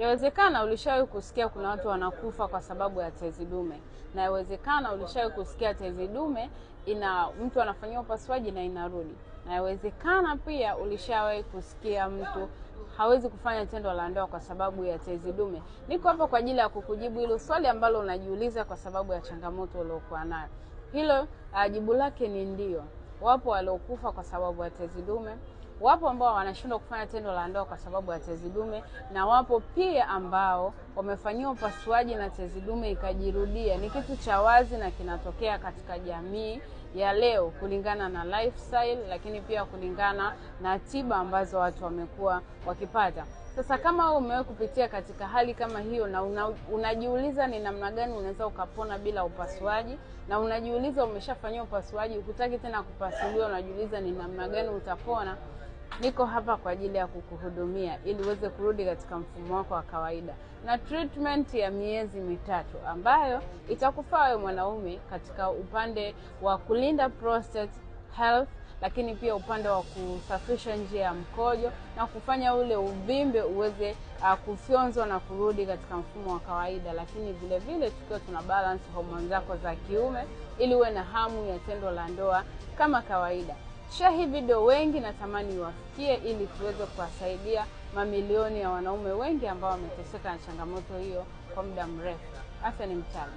Inawezekana ulishawahi kusikia kuna watu wanakufa kwa sababu ya tezi dume. Na inawezekana ulishawahi kusikia tezi dume mtu anafanyia upasuaji na inarudi. Na inawezekana pia ulishawahi kusikia mtu hawezi kufanya tendo la ndoa kwa sababu ya tezi dume. Niko hapa kwa ajili ya kukujibu hilo swali ambalo unajiuliza kwa sababu ya changamoto uliokuwa nayo. Hilo jibu lake ni ndio. Wapo waliokufa kwa sababu ya tezi dume. Wapo ambao wanashindwa kufanya tendo la ndoa kwa sababu ya tezi dume, na wapo pia ambao wamefanyiwa upasuaji na tezi dume ikajirudia. Ni kitu cha wazi na kinatokea katika jamii ya leo kulingana na lifestyle, lakini pia kulingana na tiba ambazo watu wamekuwa wakipata. Sasa kama wewe umewahi kupitia katika hali kama hiyo na unajiuliza ni namna gani unaweza ukapona bila upasuaji, na unajiuliza umeshafanyia upasuaji hutaki tena kupasuliwa, unajiuliza ni namna gani utapona, niko hapa kwa ajili ya kukuhudumia ili uweze kurudi katika mfumo wako wa kawaida na treatment ya miezi 3 ambayo itakufaa wewe mwanaume katika upande wa kulinda prostate health, lakini pia upande wa kusafisha njia ya mkojo na kufanya ule uvimbe uweze kufyonzwa na kurudi katika mfumo wa kawaida, lakini vile vile tukiwa tuna balance hormone zako za kiume ili uwe na hamu ya tendo la ndoa kama kawaida. Share hii video wengi natamani iwafikie ili tuweze kuwasaidia mamilioni ya wanaume wengi ambao wameteseka na changamoto hiyo kwa muda mrefu. Afya ni mtaji.